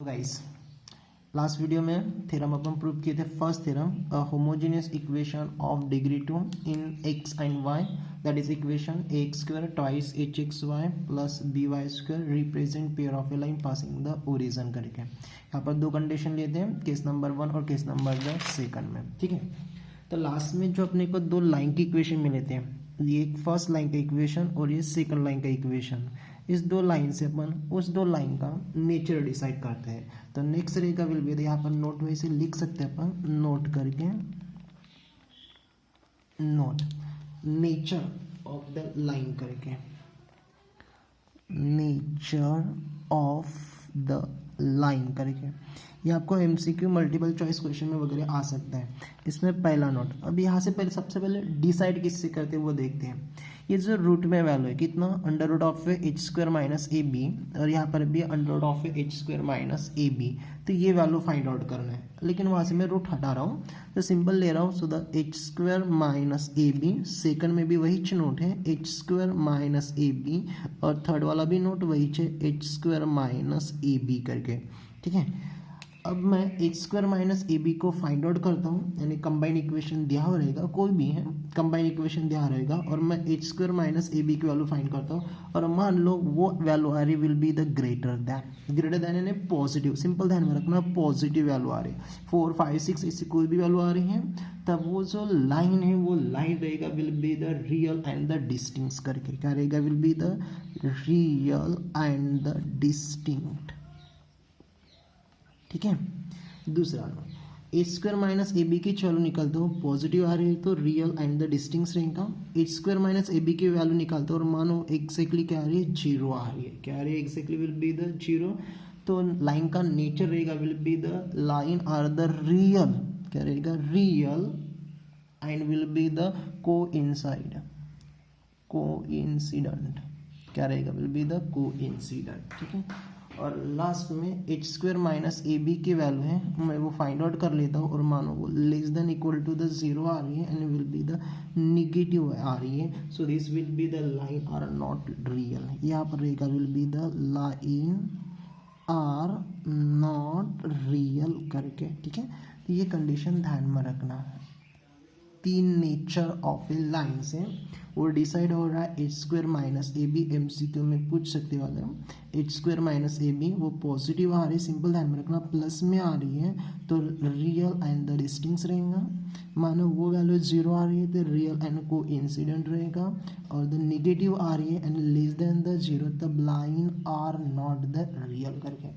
तो guys last video में theorem अपन prove किए थे। First theorem, a homogeneous equation of degree 2 in x and y, that is equation ax square twice hxy plus by square represent pair of a line passing the origin करके। यहाँ पर दो condition लेते हैं, case number 1 और case number 2 में। ठीक है, तो लास्ट में जो अपने को दो लाइन की इक्वेशन मिले थे, ये एक फर्स्ट लाइन का इक्वेशन और ये सेकंड लाइन का इक्वेशन, इस दो लाइन से अपन उस दो लाइन का नेचर डिसाइड करते हैं। तो नेक्स्ट रे का विल बी, यहाँ पर नोट वैसे लिख सकते हैं अपन, नोट करके, note nature of the line करके, नेचर ऑफ द लाइन करके। ये आपको एमसीक्यू मल्टीपल चॉइस क्वेश्चन में वगैरह आ सकता है। इसमें पहला नोट, अब यहाँ से पहले सबसे पहले डिसाइड किससे करते हैं वो देखते हैं। ये जो रूट में वैल्यू है कितना, under root of h square minus a b, और यहाँ पर भी under root of h square minus a b. तो ये वैल्यू फाइंड आउट करना है, लेकिन वहाँ से मैं रूट हटा रहा हूँ तो सिंपल ले रहा हूँ। So the h square minus a b, second में भी वही नोट है h square minus a b, और थर्ड वाला भी नोट वही है h square minus a b करके। ठीक है, अब मैं h square minus a b को फाइंड आउट करता हूँ, यानी कंबाइन इक्वेशन दिया हुआ रहेगा, कोई भी है कंबाइन इक्वेशन दिया रहेगा, और मैं h square minus a b की वैल्यू फाइंड करता हूँ। और मान लो वो वैल्यू आ रही will be the greater than यानी पॉजिटिव, सिंपल ध्यान में रखना पॉजिटिव वैल्यू आ रही है, 4 5 6 इससे कोई भी वैल्यू आ रही है, तब वो जो लाइन है वो लाइन रहेगा will be the real and the distinct करके। क्या रहेगा, will be the real and the distinct. ठीक है, दूसरा note, h square minus a b की वैल्यू निकालते हो, पॉजिटिव आ रही है तो रियल एंड द डिस्टिंक्ट रहेगा। H square minus a b की वैल्यू निकालते हो और मानो एग्जैक्टली क्या आ रही है, जीरो आ रही है। क्या आ रही है, exactly will be the zero. तो लाइन का नेचर रहेगा will be the line are the real, क्या रहेगा, real and will be the coincident, क्या रहेगा, विल बी द कोइंसिडेंट। ठीक है, और लास्ट में h square minus a b की वैल्यू है, मैं वो फाइंड आउट कर लेता हूँ, और मानो वो less than equal to the zero आ रही है and will be the negative आ रही है। So this will be the line are not real. यहाँ पर रहेगा will be the line are not real करके। ठीक है, तो ये कंडीशन ध्यान में रखना। तीन नेचर ऑफ ए लाइन से वो डिसाइड हो रहा है h square minus a b, MCQ में पूछ सकते वाले हो। H square minus a b वो पॉजिटिव आ रही है, सिंपल ध्यान में रखना, प्लस में आ रही है तो रियल एंड द डिस्टिंक्ट रहेगा। मानो वो वैल्यू जीरो आ रही है तो रियल एंड को इंसिडेंट रहेगा, और द निगेटिव आ रही है and less than the zero तब line are not the real करके।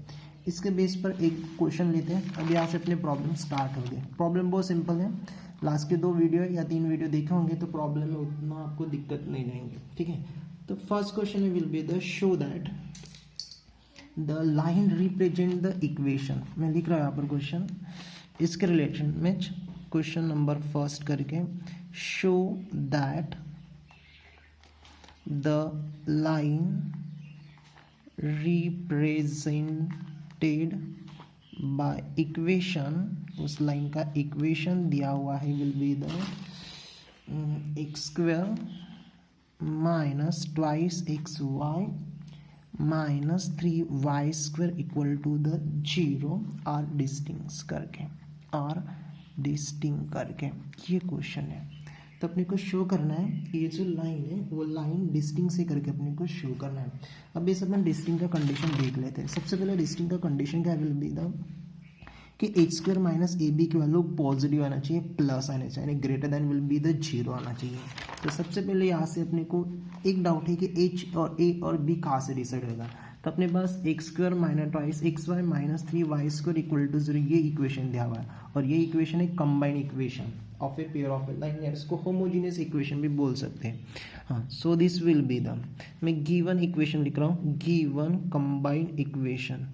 इसके बेस पर एक क्वेश्चन लेते हैं। अब यहाँ से अपने प्रॉब्लम स्टार्ट हो गए। प्रॉब्लम बहुत सिंपल है, लास्ट के 2 वीडियो या 3 वीडियो देखे होंगे तो प्रॉब्लम में उतना आपको दिक्कत नहीं रहेंगे। ठीक है, तो first question will be the show that the line represent the equation. मैं लिख रहा हूँ यहाँ पर क्वेश्चन, इसके रिलेशन में क्वेश्चन नंबर फर्स्ट करके, show that the line represented by equation, उस लाइन का इक्वेशन दिया हुआ है will be the x square minus twice x y minus 3y square equal to the zero are distinct करके, ये question है। तो अपने को शो करना है कि ये जो लाइन है वो लाइन डिस्टिंक्ट से करके अपने को शो करना है। अब ये सब डिस्टिंक्ट का कंडीशन देख लेते हैं। सबसे पहले डिस्टिंक्ट का कंडीशन क्या विल बी द कि h square minus a b की वैल्यू पॉजिटिव आना चाहिए, प्लस आना चाहिए, greater than will be the zero आना चाहिए। तो सबसे पहले यहाँ से अपने को एक डाउट है कि एच और ए और बी कहाँ से डिसाइड होगा। तो अपने पास x square minus twice x y minus 3y square equal to zero, ये इक्वेशन दिया हुआ है, और ये इक्वेशन है combined equation of a pair of a line, या इसको होमोजीनियस इक्वेशन भी बोल सकते हैं। हाँ, so this will be the, मैं गिवन इक्वेशन लिख रहा हूँ, given combined equation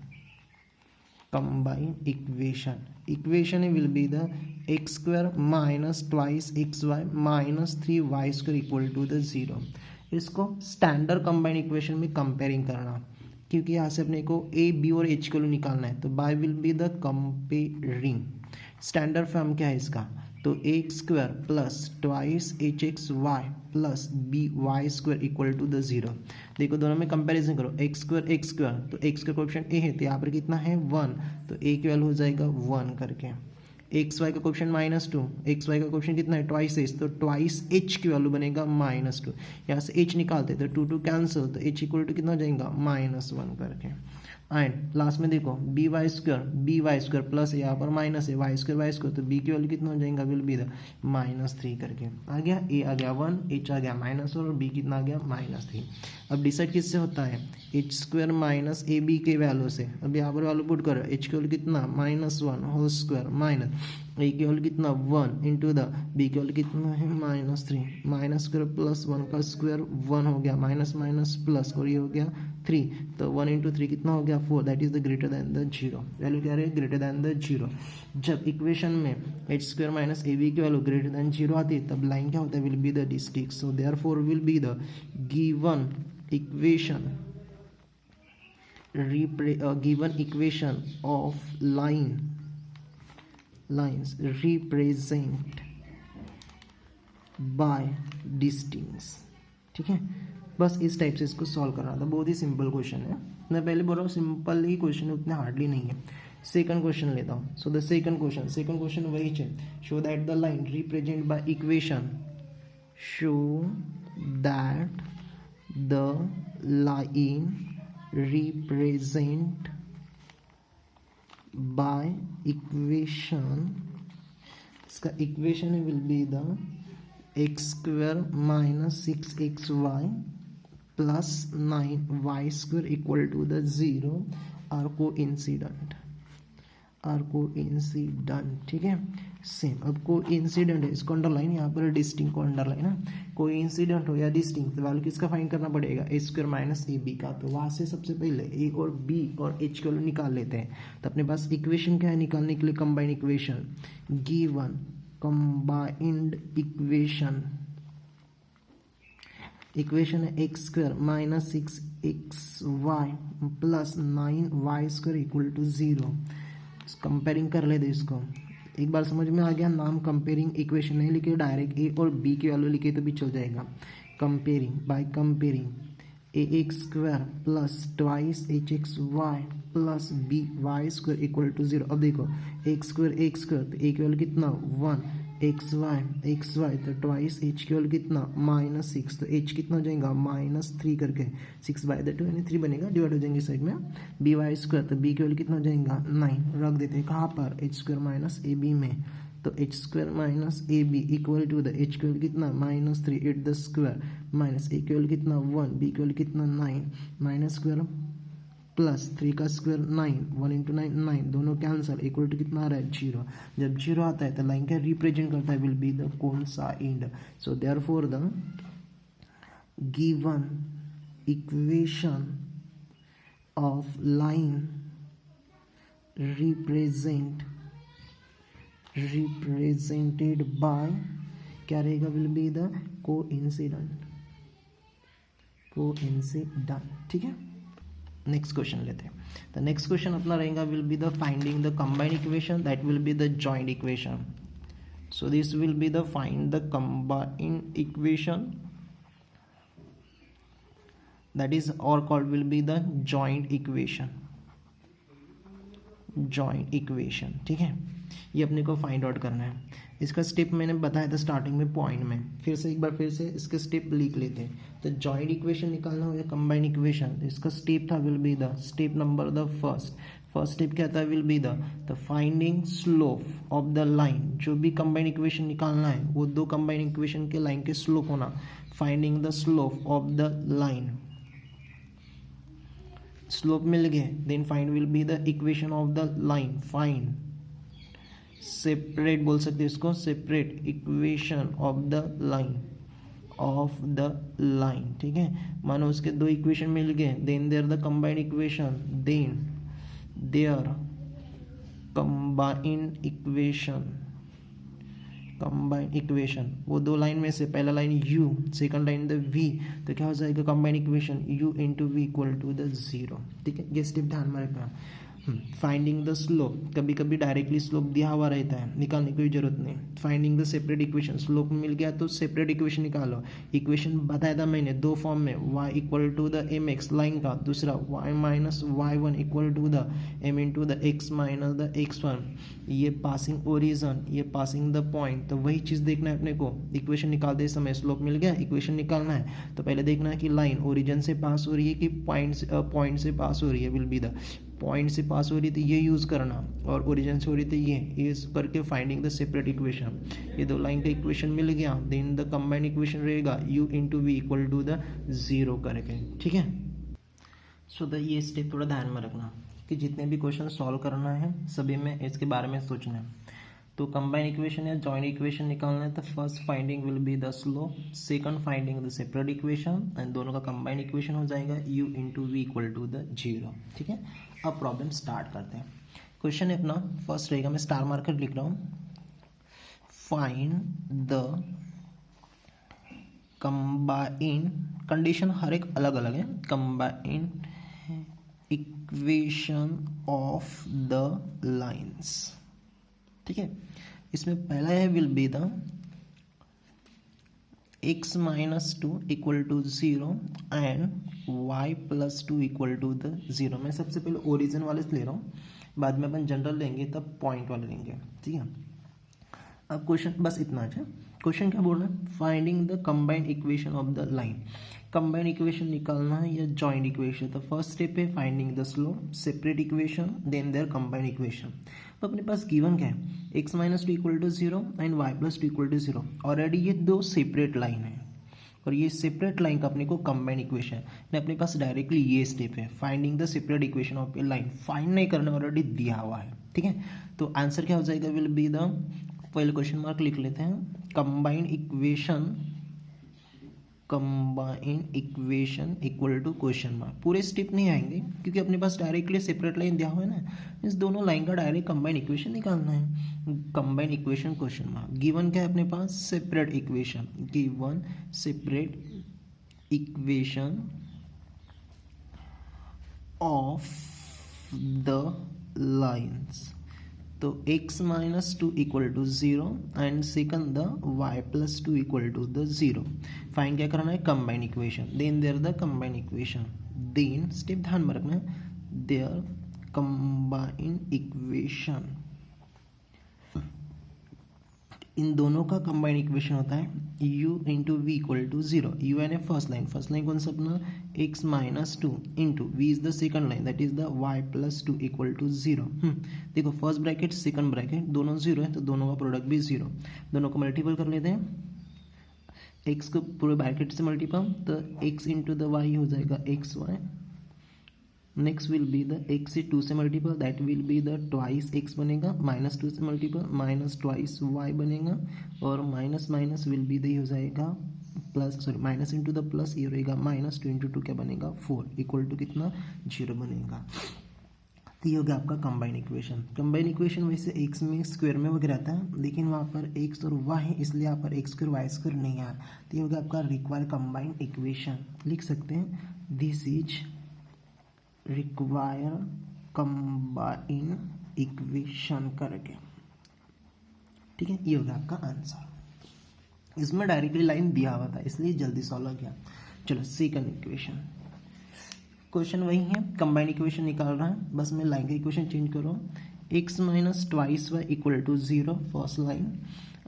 will be the x square minus twice x y minus 3y square equal to the zero. इसको स्टैंडर्ड कंबाइंड इक्वेशन में कंपेयरिंग करना, क्योंकि यहाँ से अपने को ए बी और एच को निकालना है, तो by will be the comparing. Standard form क्या है इसका, तो x square plus twice h x Y plus b y square equal to the 0। देखो दोनों में कंपैरिजन करो, एक्स स्क्वायर तो एक्स का कोएफिशिएंट ए है तो यहाँ पर कितना है 1, तो ए की वैल्यू हो जाएगा 1 करके। एक्स वाई का कोएफिशिएंट -2, एक्स वाई का कोएफिशिएंट कितना है ट्वाइस एच, तो ट्वाइस एच की वैल्यू बनेगा -2। यहाँ से एच निकालते तो 2 कैंसिल, तो एच इक्वल टू कितना हो जाएगा -1 करके। एंड लास्ट में देखो बी वाई स्क्वायर प्लस यहाँ पर माइनस है वाई स्क्वायर, तो बी की वैल्यू कितना हो जाएगा विल बी द -3 करके। आ गया ए आ गया 1, एच आ गया -1 और बी कितना आ गया -3। अब डिसाइड किससे होता है, h square minus a b के वैल्यू से। अब यहाँ पर वैल्यू पुट करो, एच की वैल्यू कितना -1 होल स्क्वायर माइनस ए की वैल्यू कितना 1 इंटू द बी की वैल्यू कितना है -3, माइनस स्क्वायर प्लस 1 का स्क्वायर 1 हो गया, माइनस माइनस प्लस और ये हो गया 3, तो 1 इंटू 3 कितना हो गया 4, that is the greater than the 0। Value क्या रहे ग्रेटर दैन द 0। जब इक्वेशन में h square minus a b की वैल्यू ग्रेटर दैन 0 आती है तब लाइन क्या होता है, will be the district. So therefore will be the given equation of lines represent by distincts। ठीक है, बस इस टाइप से इसको सॉल्व करना था, बहुत ही सिंपल क्वेश्चन है। मैं पहले बोल रहा हूँ सिंपल ही क्वेश्चन है, उतने हार्डली नहीं है। सेकंड क्वेश्चन लेता हूँ। सो द सेकंड क्वेश्चन वही है, show that the line represent by equation, show that the line represent by equation, इसका equation will be the x square minus 6xy plus 9y square equal to the 0 are coincident. ठीक है, same. अब coincident है, इसको underline, यहाँ पर distinct को underline है। कोइंसिडेंट हो या डिस्टिंक्ट, तो वैल्यू किसका फाइंड करना पड़ेगा, ए स्क्वायर माइनस ए बी का। तो वहाँ से सबसे पहले ए और बी और एच की वैल्यू निकाल लेते हैं। तो अपने पास इक्वेशन क्या है निकालने के लिए, combined equation. Given combined equation है x square minus 6xy plus 9y square equal to 0। Comparing कर लेते इसको, एक बार समझ में आ गया। नाम कंपेयरिंग इक्वेशन नहीं लिखे, डायरेक्ट ए और बी की वैल्यू लिखे तो भी चल जाएगा। Comparing a x square plus twice h x Y plus b y square equal to 0। अब देखो एक्स स्क्वायर तो ए की वैल्यू कितना 1, एक्स वाई तो ट्वाइस एच की वैल्यू कितना -6, तो एच कितना हो जाएगा -3 करके 6/2 यानी 3 बनेगा, डिवाइड हो जाएंगे साइड में। बी वाई स्क्वायर तो बी की वैल्यू कितना हो जाएगा 9, रख देते हैं कहाँ पर, h square minus a b में। तो h square minus a b equal to the h की वैल्यू कितना -3 at the square minus a की वैल्यू कितना 1, बी की वैल्यू कितना 9 माइनस स्क्वायर प्लस 3 का स्क्वायर 9, 1 इंटू 9 दोनों कैंसिल, इक्वल टू कितना आ रहा है 0। जब 0 आता है तो लाइन क्या रिप्रेजेंट करता है, will be the coincide. So therefore the given equation of line represented bye क्या रहेगा, विल बी द कोइंसिडेंट। ठीक है, नेक्स्ट क्वेश्चन लेते हैं। द नेक्स्ट क्वेश्चन अपना रहेगा will be the finding the combined equation, that will be the joint equation. So this will be the find the combined equation, that is or called will be the joint equation। ठीक है, ये अपने को find out करना है। इसका step मैंने बताया था स्टार्टिंग में पॉइंट में, फिर से इसके स्टेप लिख लेते हैं। तो जॉइंट इक्वेशन निकालना हो या कंबाइंड इक्वेशन, इसका स्टेप था will be the step number the first step क्या था, will be the finding slope of the line. जो भी कंबाइंड इक्वेशन निकालना है वो दो कंबाइंड इक्वेशन के लाइन के स्लोप होना, finding the slope of the line. Slope मिल गए, then find will be the equation of the line. Find separate बोल सकते हैं इसको, separate equation of the line. ठीक है, मानो उसके दो इक्वेशन मिल गए, then there the combined equation, then there combined equation वो दो लाइन में से पहला line u, second line the v, तो क्या हो जाएगा combined equation u into we equal to the 0। ठीक है, ये स्टेप ध्यान में रखना। फाइंडिंग द स्लोप, कभी कभी डायरेक्टली स्लोप दिया हुआ रहता है, निकालने की जरूरत नहीं। Finding the separate equation, slope मिल गया तो सेपरेट इक्वेशन निकालो। इक्वेशन बताया था मैंने दो फॉर्म में, y equal to the m x line का, दूसरा y minus y one equal to the m into the x minus the x one. ये पासिंग ओरिजन, ये पासिंग द पॉइंट, तो वही चीज़ देखना है अपने को। इक्वेशन निकालते समय स्लोप मिल गया, इक्वेशन निकालना है तो पहले देखना है कि लाइन ओरिजन से पास हो रही है कि पॉइंट से पास हो रही है। विल बी द पॉइंट से पास हो रही थी ये यूज़ करना, और ओरिजिन से हो रही थी ये यूज़ करके फाइंडिंग द सेपरेट इक्वेशन। ये दो लाइन का इक्वेशन मिल गया, देन द कंबाइंड इक्वेशन रहेगा u into we equal to the 0 करके। ठीक है, सो द ये स्टेप थोड़ा ध्यान में रखना कि जितने भी क्वेश्चन सॉल्व करना है सभी में इसके बारे में सोचना है। तो कंबाइंड इक्वेशन या जॉइंट इक्वेशन निकालना है तो first finding will be the slope, second finding the separate equation, and दोनों का कंबाइंड इक्वेशन हो जाएगा u into we equal to the 0। ठीक है, अब प्रॉब्लम स्टार्ट करते हैं। क्वेश्चन है अपना फर्स्ट रहेगा, मैं स्टार मार्कर लिख रहा हूँ, फाइंड द कंबाइंड, कंडीशन हर एक अलग अलग है, combined equation of the lines. ठीक है, इसमें पहला है will be the x minus two equal to 0 and y plus two equal to the 0। मैं सबसे पहले ओरिजिन वाले से ले रहा हूँ, बाद में अपन जनरल लेंगे तब पॉइंट वाले लेंगे। ठीक है, अब क्वेश्चन बस इतना है। क्वेश्चन क्या बोल रहा है, finding the combined equation of the line. Combined equation निकालना है या जॉइंट इक्वेशन, तो फर्स्ट स्टेप है finding the slope, separate equation, then there combined equation. तो अपने पास गिवन क्या है, x minus two equal to 0 and y plus two equal to 0। Already ये दो सेपरेट लाइन है और ये सेपरेट लाइन का अपने को कंबाइंड इक्वेशन है। अपने पास डायरेक्टली ये स्टेप है, finding the separate equation of a line. Find नहीं करना, ऑलरेडी दिया हुआ है। ठीक है, तो आंसर क्या हो जाएगा, विल बी द, पहले क्वेश्चन मार्क लिख लेते हैं, combined equation, combined equation equal to question mark. पूरे स्टेप नहीं आएंगे क्योंकि अपने पास डायरेक्टली सेपरेट लाइन दिया हुआ है ना, इस दोनों लाइन का डायरेक्ट कंबाइंड इक्वेशन निकालना है। Combined equation question mark, given क्या है अपने पास, separate equation, given separate equation of the lines. तो x minus two equal to 0 and second the y plus two equal to the 0। Find क्या करना है, combined equation, then there the combined equation, then step ध्यान में रखना है, there combined equation. इन दोनों का कंबाइंड इक्वेशन होता है u into we equal to 0। U and a first line कौन सा अपना, x minus two into v is the second line, that is the y plus two equal to 0। देखो first bracket second bracket दोनों 0 है तो दोनों का product भी 0। दोनों को मल्टीपल कर लेते हैं, x को पूरे ब्रैकेट से मल्टीपल, तो x इंटू द वाई हो जाएगा xy। Next will be the x से 2 से multiple, that will be the twice x बनेगा, माइनस 2 से मल्टीपल माइनस ट्वाइस y बनेगा, और minus minus will be the हो जाएगा plus, sorry minus into the plus, ये रहेगा माइनस 2 इंटू 2 क्या बनेगा 4 इक्वल टू कितना 0 बनेगा। तो ये हो गया आपका कंबाइंड इक्वेशन। कंबाइंड इक्वेशन वैसे x में स्क्वायर में वगैरह आता है, लेकिन वहाँ पर x और y है इसलिए यहाँ पर x स्क्वायर y स्क्वायर नहीं आया। तो ये हो गया आपका रिक्वायर्ड कंबाइंड इक्वेशन। लिख सकते हैं this is require combined equation करके। ठीक है, ये हो गया आपका आंसर। इसमें डायरेक्टली लाइन दिया हुआ था इसलिए जल्दी सॉल्व हो गया। चलो सेकंड इक्वेशन, क्वेश्चन वही है, कंबाइंड इक्वेशन निकाल रहा है, बस मैं लाइन का इक्वेशन चेंज कर रहा हूँ। x minus twice y equal to 0 first line,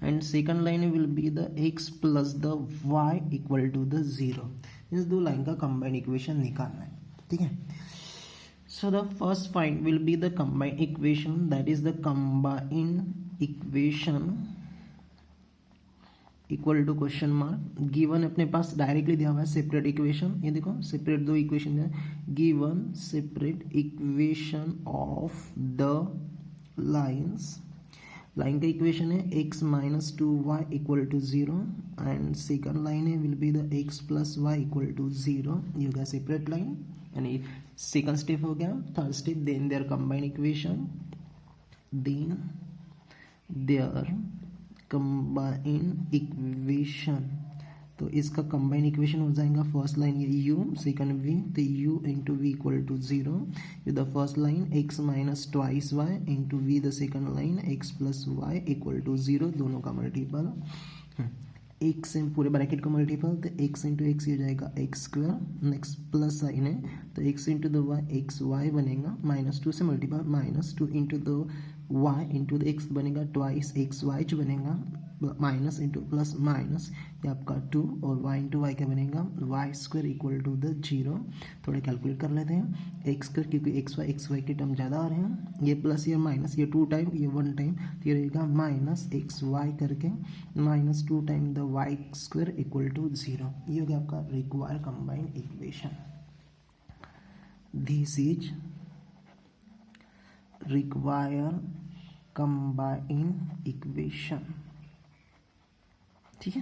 and second line will be the x plus the y equal to the 0। इस दो लाइन का कंबाइंड इक्वेशन निकालना है। ठीक है, so the first find will be the combined equation, that is the combined equation equal to question mark. Given अपने पास directly दिया हुआ है सेपरेट इक्वेशन, ये देखो सेपरेट दो इक्वेशन है, given separate equation of the lines. Line का इक्वेशन है x minus two y equal to 0 and second line है will be the x plus y equal to 0। ये हो गया सेपरेट लाइन, यानी सेकंड स्टेप हो गया। Third step, then there combined equation, then there combined equation तो इसका combine equation हो जाएगा फर्स्ट लाइन ये यू, सेकंड वी, तो u into we equal to 0, the first line x minus twice y into v the second line x plus y equal to 0, दोनों का multiple एक से पूरे ब्रैकेट का मल्टीपल, तो एक्स इंटू एक्स हो जाएगा x square, next plus sign है तो x into the y x Y बनेगा, -2 से multiple -2 into the y into the x बनेगा ट्वाइस एक्स वाई जो बनेगा, माइनस इंटू प्लस माइनस ये आपका 2, और वाई इंटू वाई क्या बनेगा y square equal to the 0। थोड़े कैलकुलेट कर लेते हैं, एक्स स्क्वायर क्योंकि एक्स वाई के टर्म ज़्यादा आ रहे हैं, ये प्लस ये माइनस, ये 2 टाइम ये 1 टाइम, तो ये रहेगा माइनस एक्स वाई करके -2 time the y square equal to 0। ये हो गया आपका require combined equation. This is require combined equation, ठीक है।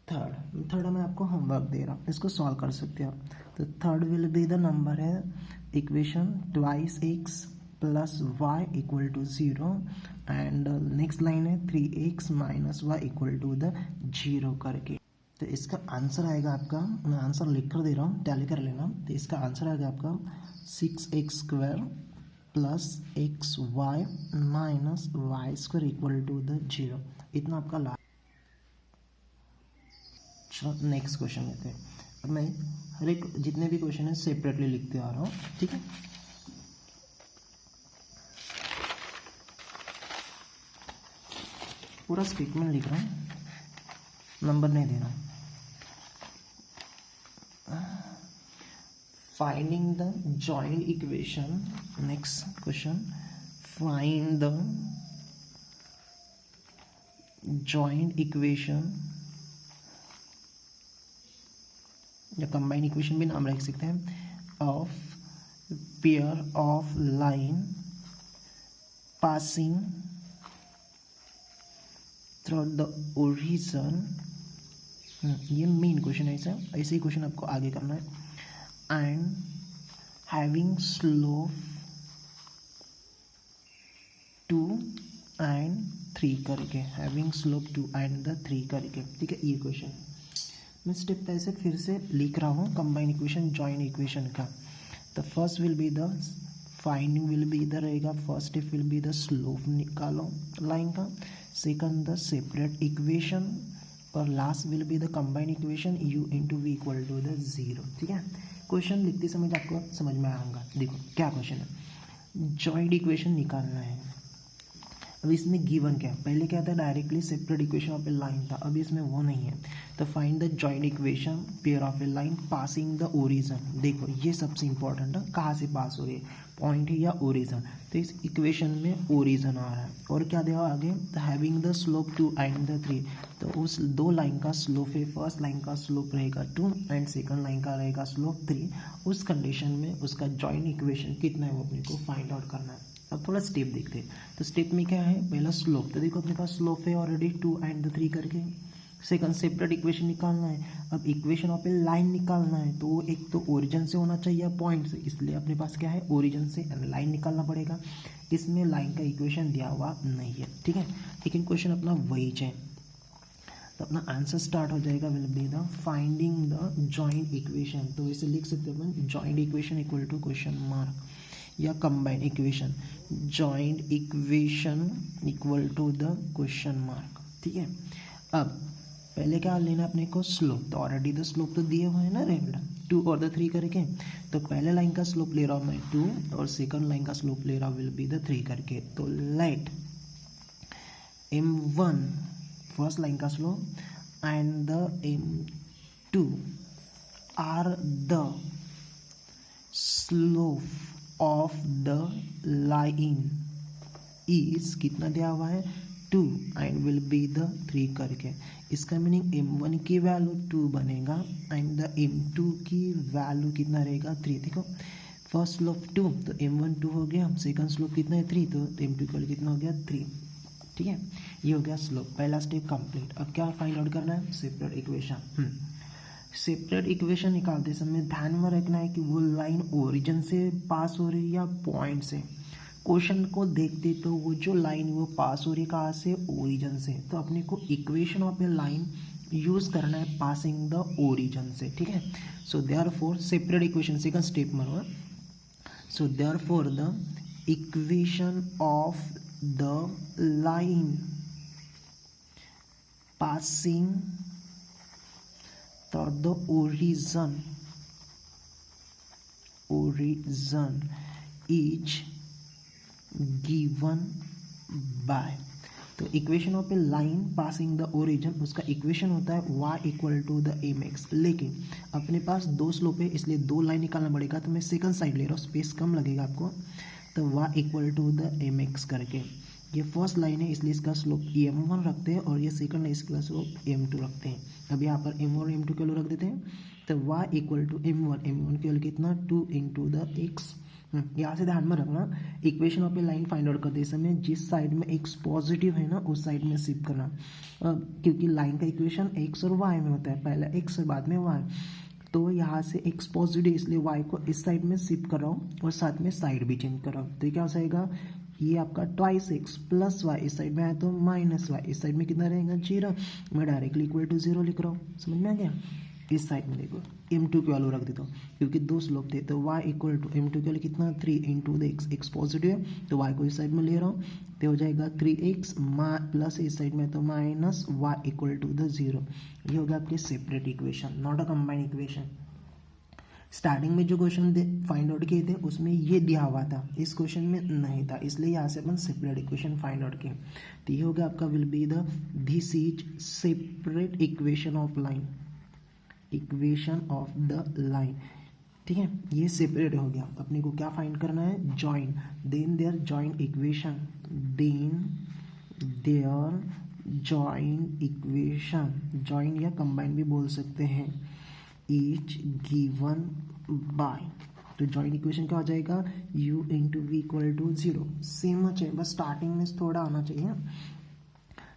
थर्ड मैं आपको होमवर्क दे रहा हूँ, इसको सॉल्व कर सकते हो। तो third will be the number है equation twice x plus y equal to 0 and next line है 3x minus Y equal to the 0 करके। तो इसका आंसर आएगा आपका, मैं आंसर लिख कर दे रहा हूँ, टैली कर लेना। तो इसका आंसर आएगा आपका 6x square plus x y minus Y square equal to the 0, इतना आपका लास्ट। नेक्स्ट क्वेश्चन लेते हैं। अब मैं हर एक जितने भी क्वेश्चन है सेपरेटली लिखते आ रहा हूँ, ठीक है। पूरा स्टेटमेंट लिख रहा हूँ, नंबर नहीं दे रहा हूँ। Finding the joint equation, next question, find the joint equation या कंबाइन इक्वेशन भी नाम रख सकते हैं, of pair of line passing through the origin. ये मेन क्वेश्चन है, ऐसे ही क्वेश्चन आपको आगे करना है। एंड हैविंग स्लोप 2 and 3 करके, हैविंग स्लोप 2 and the 3 करके, ठीक है। ये क्वेश्चन मैं स्टेप बाय स्टेप फिर से लिख रहा हूँ कंबाइन इक्वेशन जॉइंट इक्वेशन का। तो first will be the finding will be इधर रहेगा, first step will be the slope निकालो लाइन का, सेकंड द सेपरेट इक्वेशन, और last will be the combine equation u into we equal to the 0, ठीक है। Question लिखते समय आपको समझ में आएगा। देखो क्या क्वेश्चन है, जॉइंट इक्वेशन निकालना है। अब इसमें गिवन क्या है, पहले क्या था directly separate equation of a line था, अब इसमें वो नहीं है। तो find the joint equation pair of a line passing the origin. देखो ये सबसे इंपॉर्टेंट है, कहाँ से पास हो रही है, पॉइंट है या ओरिजिन। तो इस इक्वेशन में ओरिजिन आ रहा है, और क्या दिया आगे, having the slope 2 and the 3। तो उस दो लाइन का स्लोप है, फर्स्ट लाइन का स्लोप रहेगा 2 एंड सेकंड लाइन का रहेगा स्लोप 3। उस कंडीशन में उसका जॉइंट इक्वेशन कितना है वो अपने को फाइंड आउट करना है। अब थोड़ा स्टेप देखते हैं। तो स्टेप में क्या है, पहला स्लोप, तो देखो अपने पास स्लोप है ऑलरेडी 2 एंड 3 करके। सेकंड सेपरेट इक्वेशन निकालना है। अब इक्वेशन ऑफ ए लाइन निकालना है, तो एक तो ओरिजिन से होना चाहिए पॉइंट से, इसलिए अपने पास क्या है ओरिजिन से लाइन निकालना पड़ेगा। इसमें लाइन का इक्वेशन दिया हुआ नहीं है, ठीक है, लेकिन क्वेश्चन अपना वही है। तो अपना आंसर स्टार्ट हो जाएगा will be the finding the joint equation. तो इसे लिख सकते हैं अपन joint equation equal to question mark या combine equation, joint equation equal to the question mark, ठीक है। अब पहले क्या लेना अपने को स्लोप, तो ऑलरेडी द स्लोप तो दिए हुए हैं ना रेगुलर 2 और द 3 करके। तो पहले लाइन का स्लोप ले रहा हूँ मैं 2 और सेकंड लाइन का स्लोप ले रहा हूँ विल बी द 3 करके। तो लेट m1 फर्स्ट लाइन का slope and the m2 are the slope of the line is कितना दिया हुआ है 2 एंड विल बी द 3 करके। इसका मीनिंग m1 की वैल्यू 2 बनेगा एंड द m2 की वैल्यू कितना रहेगा 3। देखो फर्स्ट स्लोप 2 तो m1 2 हो गया, सेकंड स्लोप कितना है 3, तो m2 इक्वल कितना हो गया 3, ठीक है। ये हो गया स्लोप, पहला स्टेप कंप्लीट। अब क्या फाइंड आउट करना है, सेपरेट इक्वेशन। सेपरेट इक्वेशन निकालते समय ध्यान में रखना है कि वो लाइन ओरिजिन से पास हो रही है या पॉइंट से। क्वेश्चन को देखते तो वो जो लाइन वो पास हो रही है कहाँ से, ओरिजिन से। तो अपने को equation of a line use करना है पासिंग द ओरिजन से, ठीक है। So therefore separate equation second step मारो। So therefore the equation of the line passing through the origin is given by, तो equation of a line passing the origin, उसका equation होता है y equal to the m x. लेकिन अपने पास दो slope है इसलिए दो लाइन निकालना पड़ेगा, तो मैं सेकंड साइड ले रहा हूँ, स्पेस कम लगेगा आपको, तो y equal to the m x करके। ये फर्स्ट लाइन है इसलिए इसका स्लोप m1 रखते हैं और ये सेकंड है इसका स्लोप m2 रखते हैं। अब यहाँ पर m1 और m2 की वैल्यू रख देते हैं, तो y इक्वल टू m1 की वैल्यू कितना 2 इंटू द x। यहाँ से ध्यान में रखना, equation of a line find out करते समय जिस साइड में x पॉजिटिव है ना उस साइड में शिफ्ट करना, क्योंकि लाइन का इक्वेशन x और y में होता है, पहले x और बाद में y। तो यहाँ से x पॉजिटिव इसलिए y को इस साइड में शिफ्ट कर रहा हूँ और साथ में साइड भी चेंज कर रहा हूँ, तो क्या हो जाएगा, ये आपका ट्वाइस एक्स प्लस वाई, इस साइड में आया तो माइनस वाई, इस साइड में कितना रहेगा 0, मैं डायरेक्टली इक्वल टू 0 लिख रहा हूँ, समझ में आ गया। इस साइड में देखो m2 की वैल्यू रख देता हूँ क्योंकि दो स्लोप थे, तो y इक्वल टू m2 की वैल्यू कितना 3 इंटू द x पॉजिटिव है तो y को इस साइड में ले रहा हूँ, तो हो जाएगा 3x प्लस इस साइड में तो minus y equal to the 0। ये हो गया आपके separate equation, not a combined equation. Starting में जो क्वेश्चन फाइंड आउट किए थे उसमें ये दिया हुआ था, इस क्वेश्चन में नहीं था, इसलिए यहाँ से अपन सेपरेट इक्वेशन फाइंड आउट किए। तो ये हो गया आपका will be the this is separate equation of line, equation of the line, ठीक है। ये सेपरेट हो गया, अपने को क्या फाइंड करना है, join, then their join equation, then their join equation, join या कंबाइन भी बोल सकते हैं, इज गिवन बाय, तो जॉइंट इक्वेशन क्या हो जाएगा u into we equal to 0, same है, बस स्टार्टिंग में थोड़ा आना चाहिए।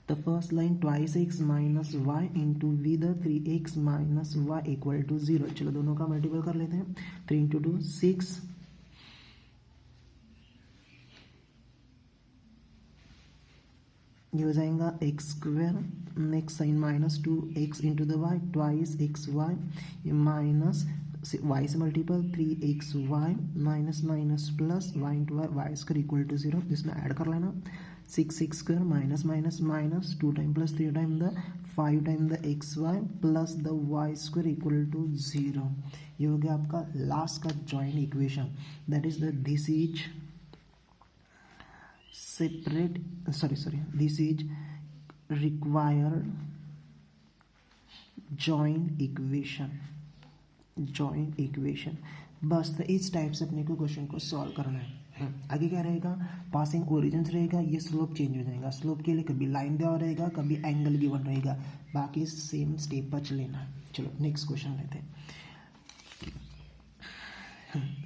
तो first line twice x minus y into v the 3x minus Y equal to 0, चलो दोनों का मल्टीपल कर लेते हैं, 3 इंटू 2 6, ये हो जाएगा x square, next sign minus 2x into the y twice x Y, ये माइनस वाई से multiple 3xy minus minus plus y into y, y square equal to 0, इसमें ऐड कर लेना 6x square minus minus minus 2 time plus 3 time the 5 time the xy plus the y square equal to 0। ये हो गया आपका last का joint equation, that is the this is separate this is required joint equation। बस तो इस type से अपने को क्वेश्चन को सॉल्व करना है। आगे क्या रहेगा, पासिंग ओरिजिन रहेगा, ये स्लोप चेंज हो जाएगा, स्लोप के लिए कभी लाइन दिया रहेगा कभी एंगल गिवन रहेगा, बाकी सेम स्टेप पर चलेना। चलो नेक्स्ट क्वेश्चन लेते हैं।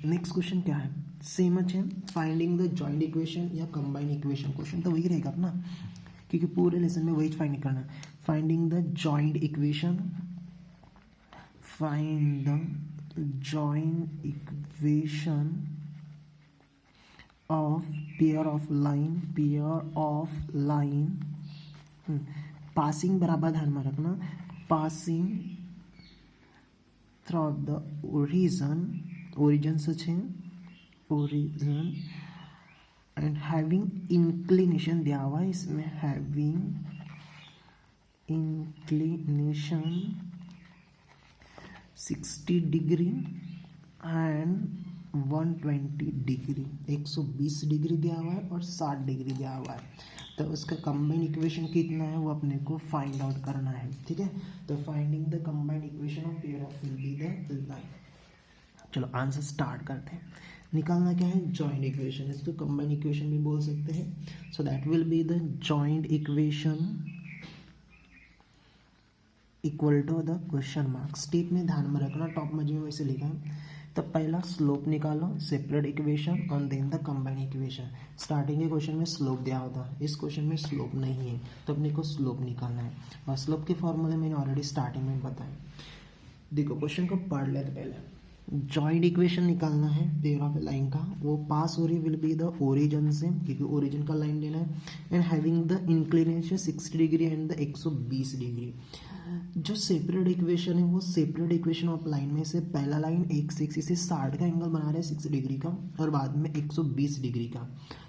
नेक्स्ट क्वेश्चन क्या है, सेम है, फाइंडिंग द जॉइंट इक्वेशन या कंबाइन इक्वेशन, क्वेश्चन तो वही रहेगा अपना क्योंकि पूरे लेसन में वही फाइंड करना है। Finding the joint equation, find the joint equation of pair of line, passing बराबर ध्यान में रखना, पासिंग थ्रू द ओरिजिन सच है, ओरिजिन एंड हैविंग इंक्लिनेशन दिया हुआ है इसमें, having inclination 60 degree and 120 degree, 120 degree दिया हुआ है और 60 डिग्री दिया हुआ है, तो उसका कंबाइन इक्वेशन कितना है वो अपने को फाइंड आउट करना है, ठीक है। तो finding the combine equation of pair of line. चलो आंसर स्टार्ट करते हैं। निकालना क्या है, जॉइंट इक्वेशन, इसको कंबाइन इक्वेशन भी बोल सकते हैं। So that will be the joint equation equal to the question mark. Step में ध्यान में रखना, टॉप में जो वैसे लिखा है, तो पहला स्लोप निकालो, सेपरेट इक्वेशन और then the combine equation. Starting के क्वेश्चन में स्लोप दिया होता, इस क्वेश्चन में स्लोप नहीं है तो अपने को स्लोप निकालना है, और स्लोप के फॉर्मूले मैंने ऑलरेडी स्टार्टिंग में बताया। देखो क्वेश्चन को पढ़ लेते पहले, जॉइंट इक्वेशन निकालना है पेयर ऑफ लाइन का, वो पास हो रही विल बी द ओरिजिन से, क्योंकि ओरिजिन का लाइन लेना है, and having the inclination 60 degree and the 120 degree. जो सेपरेट इक्वेशन है वो सेपरेट इक्वेशन ऑफ लाइन में से पहला लाइन x एक्सिस से 60 का एंगल बना रहे हैं 60 डिग्री का, और बाद में 120 डिग्री का।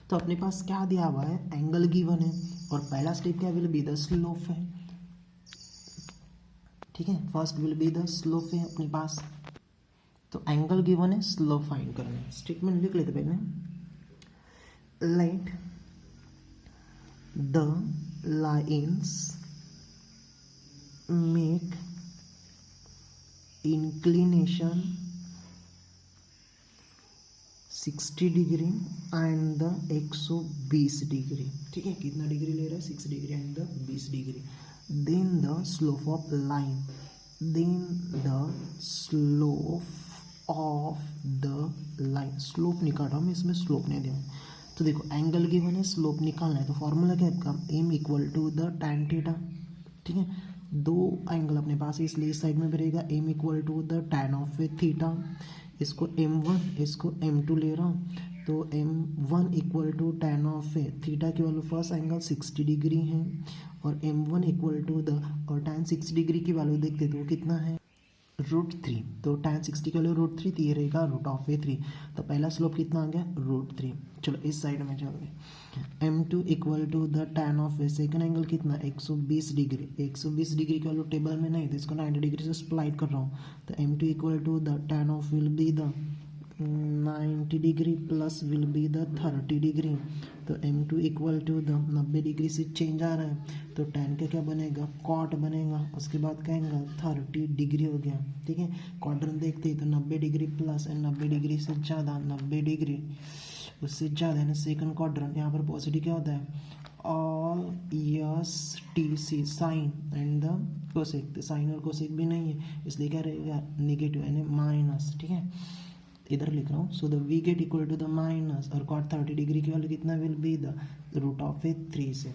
तो अपने पास क्या दिया हुआ है, एंगल गिवन है, और पहला स्टेप क्या विल बी द स्लोप है, ठीक है, first will be the slope है अपने पास। तो एंगल गिवन है, स्लोप फाइंड करना है। स्टेटमेंट लिख लेते पहले, let the lines make inclination 60 degree and the 120 degree, ठीक है, कितना डिग्री ले रहा है, 6 degree and the 20 degree. Then the slope of line, then the slope of the line, slope निकाल रहा हूँ मैं, इसमें स्लोप नहीं दिया। तो देखो एंगल गिवन है, स्लोप निकालना है, तो फॉर्मूला क्या है आपका, M equal to the tan theta, ठीक है, दो एंगल अपने पास है इसलिए इस साइड में भी रहेगा M equal to the tan of theta, इसको m1 इसको m2 ले रहा हूँ, तो m1 equal to tan of theta की वैल्यू फर्स्ट एंगल 60 डिग्री है, और m1 इक्वल टू द, और tan 60 डिग्री की वैल्यू देखते तो कितना है, √3, तो tan 60 की वैल्यू √3, तो ये रहेगा √3। तो पहला स्लोप कितना आ गया, √3। चलो इस साइड में चलोगे, m2 equal to the tan of second angle कितना, 120 डिग्री, 120 डिग्री की वैल्यू टेबल में नहीं, तो इसको 90 डिग्री से स्प्लाइट कर रहा हूँ, तो m2 equal to the tan of will be the 90 degree plus will be the 30 degree, तो m2 equal to the 90 degree से चेंज आ रहा है, तो tan का क्या बनेगा, कॉट बनेगा, उसके बाद क्या एंगल 30 डिग्री हो गया, ठीक है। क्वाड्रेंट देखते हैं तो 90 डिग्री प्लस एंड 90 डिग्री से ज़्यादा, 90 डिग्री उससे ज़्यादा है ना सेकंड क्वाड्रेंट, यहाँ पर पॉजिटिव क्या होता है, all S T C sine and the cosec, तो साइन और कोसेक भी नहीं है इसलिए क्या रहेगा, नेगेटिव यानी माइनस, ठीक है, इधर लिख रहा हूँ। So the we get equal to the minus, और कॉट 30 डिग्री की वैल्यू कितना विल बी द √3 से,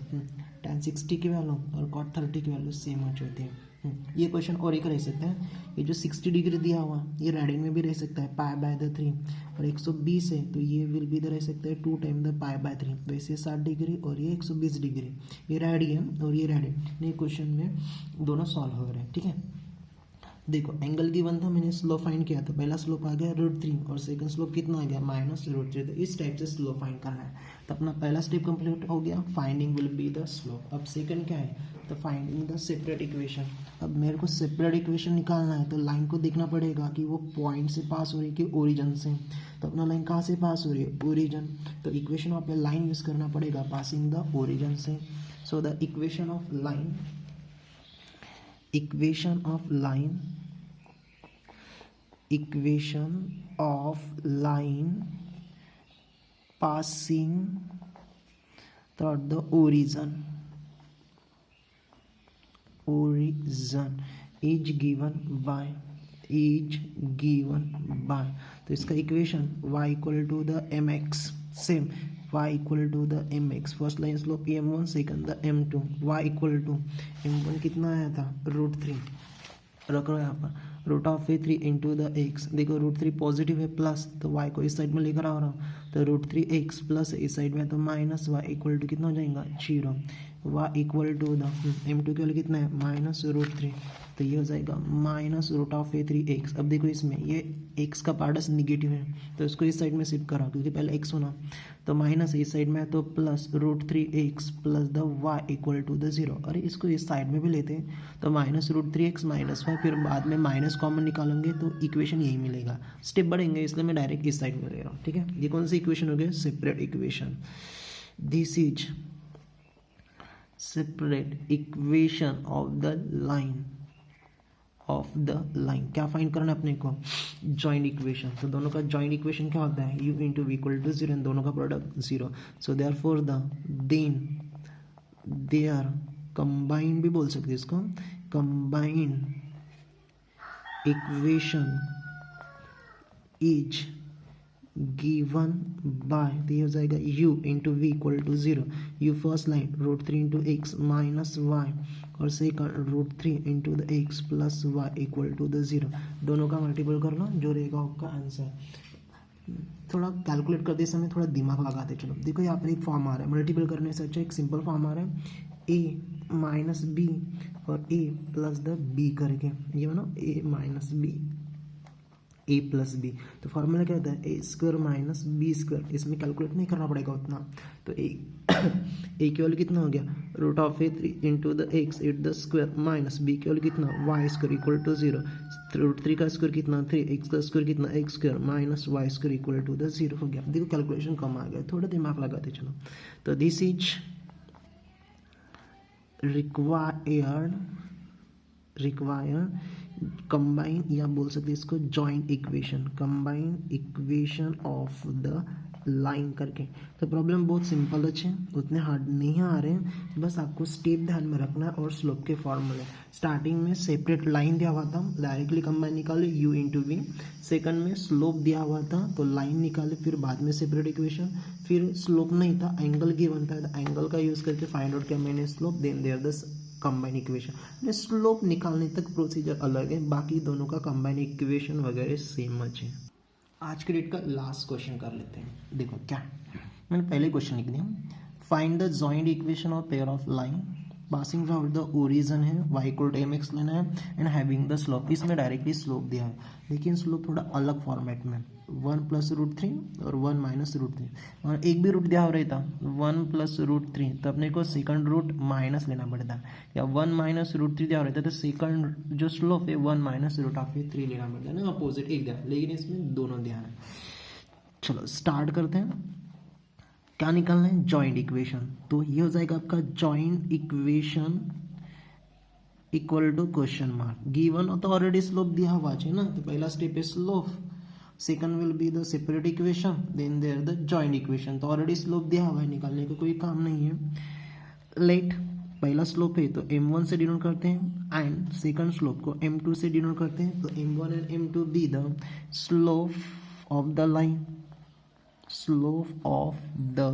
tan 60 की वैल्यू और कॉट 30 की वैल्यू सेम हो जाती है। ये क्वेश्चन और एक रह सकता है, ये जो 60 डिग्री दिया हुआ ये रेडियन में भी रह सकता है π/3, और 120 है तो ये विल बी रह सकता है 2 टाइम द π/3, वैसे 60 डिग्री और ये 120 डिग्री, ये रेडियन और ये रेडियन। ये क्वेश्चन में दोनों सॉल्व हो रहे हैं, ठीक है। देखो एंगल गिवन था, मैंने स्लोप फाइंड किया, तो पहला स्लोप आ गया √3 और सेकंड स्लोप कितना आ गया, -√3, तो इस टाइप से स्लोप फाइंड करना है। तो अपना पहला स्टेप कंप्लीट हो गया, finding will be the slope. अब सेकंड क्या है, तो फाइंडिंग द सेपरेट इक्वेशन। अब मेरे को सेपरेट इक्वेशन निकालना है, तो लाइन को देखना पड़ेगा कि वो पॉइंट से पास हो रही है कि ओरिजिन से। तो अपना लाइन कहाँ से पास हो रही है, ओरिजिन, तो इक्वेशन ऑफ लाइन यूज करना पड़ेगा पासिंग द ओरिजिन से। So the equation of line, equation of line passing through the origin is given by, तो इसका equation y equal to the mx, same y equal to the mx, first line slope m1, second the m2, y equal to m1 कितना आया था √3, रख रहा है यहाँ पर √3 इंटू द x, देखो √3 पॉजिटिव है प्लस, तो y को इस साइड में लेकर आ रहा हूँ, तो √3x प्लस इस साइड में तो माइनस y इक्वल टू कितना हो जाएगा 0, y equal to the m2 के लिए कितना है -√3, तो ये हो जाएगा -√3x। अब देखो इसमें ये x का पार्ट निगेटिव है तो इसको इस साइड में शिफ्ट करा क्योंकि पहले x होना, तो माइनस इस साइड में तो plus √3x plus the y equal to the 0, और इसको इस साइड में भी लेते हैं तो -√3x -y, फिर बाद में माइनस कॉमन निकालेंगे तो इक्वेशन यही मिलेगा। स्टेप बढ़ेंगे इसलिए मैं डायरेक्ट इस साइड में ले रहा हूँ, ठीक है। ये कौन सी इक्वेशन हो गया, separate equation. This is separate equation of the line. क्या फाइंड करना है अपने को, जॉइंट इक्वेशन। तो दोनों का जॉइंट इक्वेशन क्या होता है, u into we equal to 0, दोनों का product 0। So therefore they are combined भी बोल सकते हैं इसको, combined equation is given by, तो ये हो जाएगा u into we equal to 0. u first line √3 into x minus y और second √3 into the x plus y equal to the 0. दोनों का मल्टीपल कर लो, जो रहेगा आपका आंसर. थोड़ा कैलकुलेट करते समय थोड़ा दिमाग लगाते चलो. देखो यहाँ पर एक फॉर्म आ रहा है, मल्टीपल करने से अच्छा एक सिंपल फॉर्म आ रहा है a माइनस बी और a प्लस द b करके, ये मानो a minus B A plus B. तो फॉर्मूला क्या होता है A square minus B square. इसमें कैलकुलेट नहीं करना पड़ेगा उतना. तो ए केवल कितना हो गया √3 into the X it the square minus B केवल कितना वाई स्क्वायर इक्वल टू 0. √3 का स्क्वायर कितना 3, एक्स का स्क्वायर कितना X square minus Y square equal to the 0 हो गया. देखो कैलकुलेशन कम आ गया, थोड़ा दिमाग लगाते चलो. तो दिस इज रिक्वायर्ड कंबाइन, या बोल सकते इसको joint equation, combine equation of the line करके. तो प्रॉब्लम बहुत सिंपल है, उतने हार्ड नहीं आ रहे हैं, बस आपको स्टेप ध्यान में रखना है और स्लोप के फॉर्मूले. स्टार्टिंग में सेपरेट लाइन दिया हुआ था, डायरेक्टली कंबाइन निकाले u इंटू वी. सेकंड में स्लोप दिया हुआ था तो लाइन निकाले, फिर बाद में सेपरेट इक्वेशन. फिर स्लोप नहीं था, एंगल गिवन था, एंगल का यूज करके फाइंड आउट किया मैंने slope. Then there the combine equation. Slope निकालने तक प्रोसीजर अलग है, बाकी दोनों का कंबाइन इक्वेशन वगैरह सेम है. आज के डेट का लास्ट क्वेश्चन कर लेते हैं. देखो क्या मैंने पहले क्वेश्चन लिख दिया, find the joint equation of pair of line passing from the origin है, y इक्वल टू एम एक्स लेना है एंड हैविंग द स्लोप. इसमें डायरेक्टली स्लोप दिया है, लेकिन स्लोप थोड़ा अलग फॉर्मेट में 1 प्लस √3 और 1 माइनस √3, और एक भी रूट दिया हो रहा था 1 प्लस √3, तो अपने को सेकंड रूट माइनस लेना पड़ता है. या 1 माइनस √3 दिया हो रहा था तो सेकंड जो स्लोप है 1 माइनस √3 लेना पड़ता है ना, अपोजिट एक दिया, लेकिन इसमें दोनों दिया है. चलो स्टार्ट करते हैं. क्या निकालना है जॉइंट इक्वेशन. तो ये हो जाएगा आपका joint equation equal to question mark. Given तो ऑलरेडी स्लोप दिया हुआ है ना, तो पहला स्टेप है slope, second will be the separate equation, then there the joint equation. तो ऑलरेडी स्लोप दिया हुआ है, निकालने का कोई काम नहीं है. लेट पहला स्लोप है तो m1 से डिनोट करते हैं एंड सेकंड स्लोप को m2 से डिनोट करते हैं. तो m1 and m2 B the slope of the line, slope of the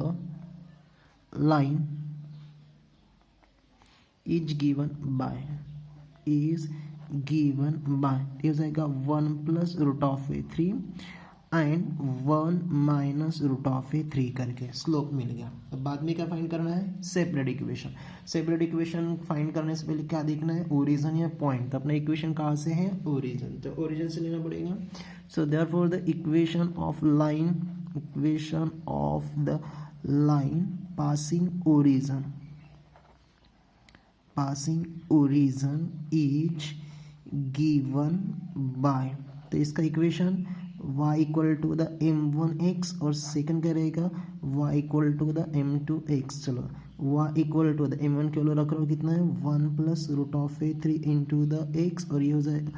line is given by ये हो जाएगा 1 प्लस √3 एंड 1 माइनस √3 करके स्लोप मिल गया. अब बाद में क्या फाइंड करना है separate equation. Separate equation find करने से पहले क्या देखना है ओरिजिन या पॉइंट. तो अपना इक्वेशन कहाँ से है ओरिजिन, तो ओरिजिन से लेना पड़ेगा. So therefore the equation of line passing origin is given by, तो इसका equation y equal to the m1x और सेकंड क्या रहेगा y equal to the m2x. चलो y equal to the m1 के रख रहा हो कितना है 1 प्लस √3 इंटू द x, और ये हो जाएगा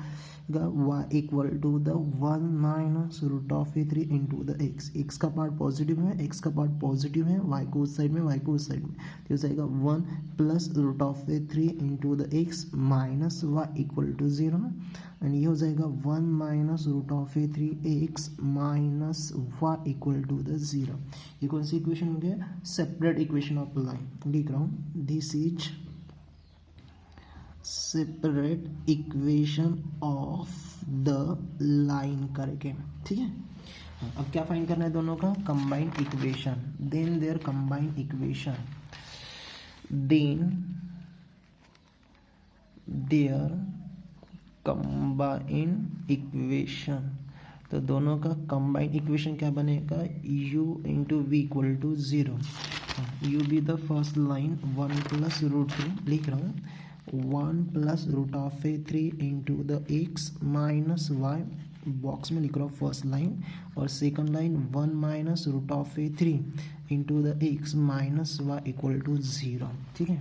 y equal to the 1 minus √3 into the x का पार्ट पॉजिटिव है, x का पार्ट पॉजिटिव है, y को उस साइड में y को उस साइड में. तो हो जाएगा 1 plus √3 into the x minus y equal to 0, and ये हो जाएगा 1 minus √3x minus y equal to the 0. ये कौन सी इक्वेशन हो गया सेपरेट इक्वेशन ऑफ लाइन. लिख रहा हूँ this is separate equation of the line करके. ठीक है, अब क्या फाइंड करना है दोनों का combined equation. Then there combined equation, then there combined equation. तो दोनों का कंबाइंड इक्वेशन क्या बनेगा u into we equal to 0. u be the first line 1 plus √3 लिख रहा हूँ 1 plus √3 into the x minus Y, box में लिख रहा हूँ फर्स्ट लाइन, और second line 1 minus √3 into the x minus Y equal to 0. ठीक है,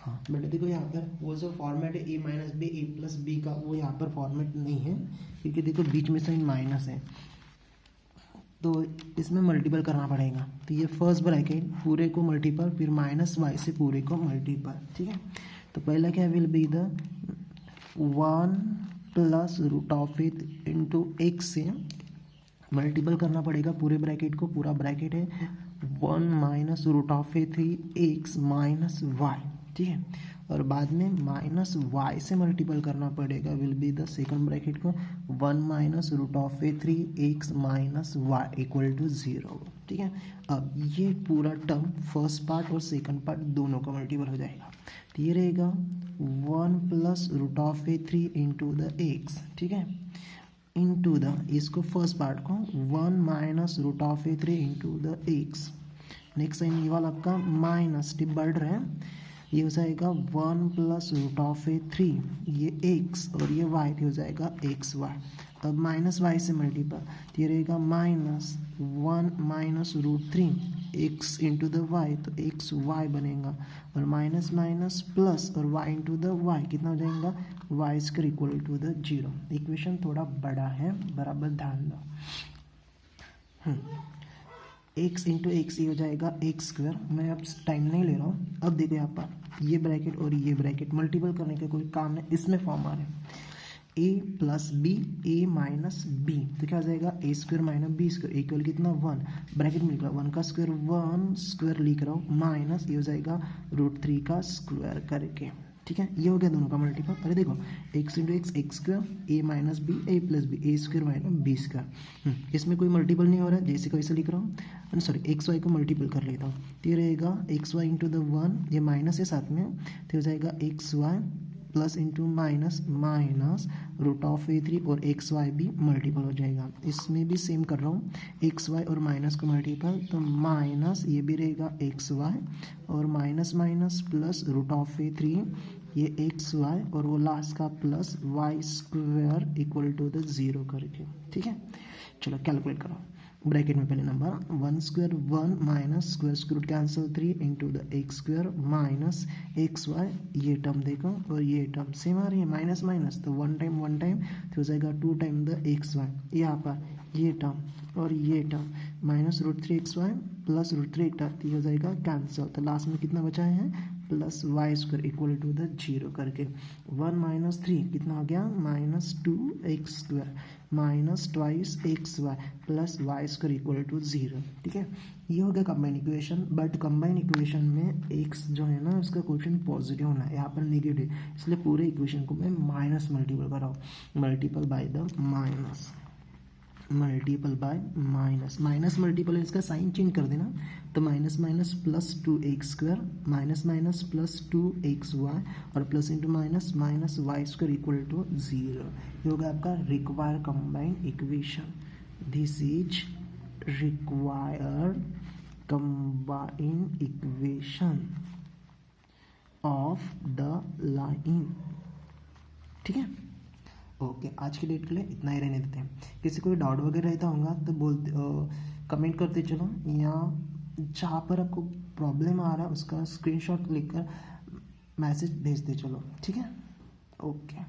हाँ बेटा देखो यहाँ पर वो जो फॉर्मेट है a minus B A plus B का, वो यहाँ पर फॉर्मेट नहीं है क्योंकि देखो बीच में साइन माइनस है, तो इसमें मल्टीपल करना पड़ेगा. तो ये फर्स्ट ब्रैकेट पूरे को मल्टीपल, फिर माइनस वाई से पूरे को मल्टीपल. ठीक है, तो पहला क्या will be the 1 plus √3 into X से मल्टीपल करना पड़ेगा पूरे ब्रैकेट को, पूरा ब्रैकेट है 1 minus root of A 3x minus Y, ठीक है, और बाद में माइनस वाई से मल्टीपल करना पड़ेगा, will be the second bracket को 1 minus root of A 3x minus Y equal to 0, ठीक है। अब ये पूरा टर्म फर्स्ट पार्ट और सेकंड पार्ट दोनों का मल्टीपल हो जाएगा, तो ये रहेगा 1 plus root of A 3 into the X, ठीक है, इंटू द इसको फर्स्ट पार्ट को 1 minus root of A 3 into the X. Next time ये वाला आपका माइनस स्टेप बढ़ रहा है, ये हो जाएगा 1 प्लस रूट ऑफ ए 3, ये x और ये y हो जाएगा एक्स वाई। अब माइनस वाई से मल्टीपल, तो ये रहेगा minus 1 minus root 3 x into the Y, तो एक्स वाई बनेगा, और माइनस माइनस प्लस और y इंटू द वाई कितना हो जाएगा Y square equal to the 0। Equation थोड़ा बड़ा है, बराबर ध्यान दो। x इंटू एक्स ये हो जाएगा एक्स स्क्वायर, मैं अब टाइम नहीं ले रहा हूँ। अब देखो यहाँ पर ये ब्रैकेट और ये ब्रैकेट मल्टीपल करने का कोई काम नहीं, इसमें फॉर्म आ रहे हैं a plus b a minus b, तो क्या हो जाएगा a square minus B square equal कितना 1, ब्रैकेट में लिख रहा हूँ 1 का स्क्वायर 1 स्क्वायर लिख रहा हूँ, माइनस ये हो जाएगा रूट 3 का स्क्वायर करके, ठीक है। ये हो गया दोनों का मल्टीपल। अरे देखो x into x x square, a minus B A plus b a square minus B square, इसमें कोई मल्टीपल नहीं हो रहा है, जैसे को ऐसे लिख रहा हूँ, सॉरी एक्स वाई को मल्टीपल कर लेता हूँ, तो ये रहेगा एक्स वाई इंटू द 1, ये माइनस है साथ में, तो हो जाएगा x Y plus into minus minus root of ए 3 और एक्स वाई भी मल्टीपल हो जाएगा। इसमें भी सेम कर रहा हूँ, एक्स वाई और माइनस को मल्टीपल, तो माइनस ये भी रहेगा एक्स वाई और minus minus plus root of ए 3 ये एक्स वाई और वो लास्ट का plus Y square equal to the 0 करके, ठीक है। चलो कैलकुलेट करो, ब्रैकेट में पहले number 1 square 1 minus square root cancel 3 into the x square minus X Y, ये टर्म देखो और ये टर्म सेम आ रही है, माइनस माइनस तो 1 टाइम तो हो जाएगा 2 टाइम द एक्स वाई, यहाँ पर ये टर्म और ये term minus root 3 X Y plus root 3 term, ये हो जाएगा कैंसिल, तो लास्ट में कितना बचा है plus Y square equal to the 0 करके 1 माइनस 3 कितना हो गया minus 2 x square minus twice x Y plus Y square equal to 0, ठीक है। ये हो गया combine equation, but combine equation में एक्स जो है ना उसका क्वेश्चन पॉजिटिव होना है, यहाँ पर नेगेटिव, इसलिए पूरे इक्वेशन को मैं माइनस मल्टीपल कर रहा हूँ, multiple by the minus, multiple by minus, minus multiple है इसका साइन चेंज कर देना, तो minus minus plus 2 x square minus minus plus 2 x y और plus into minus minus Y square equal to 0। ये होगा आपका require combine equation, this is required combine equation of the line, ठीक है। Okay आज की डेट के लिए इतना ही रहने देते हैं, किसी कोई डाउट वगैरह रहता होगा तो बोलते कमेंट करते चलो, या जहाँ पर आपको प्रॉब्लम आ रहा है उसका स्क्रीनशॉट लेकर मैसेज भेजते चलो, ठीक है। ओके।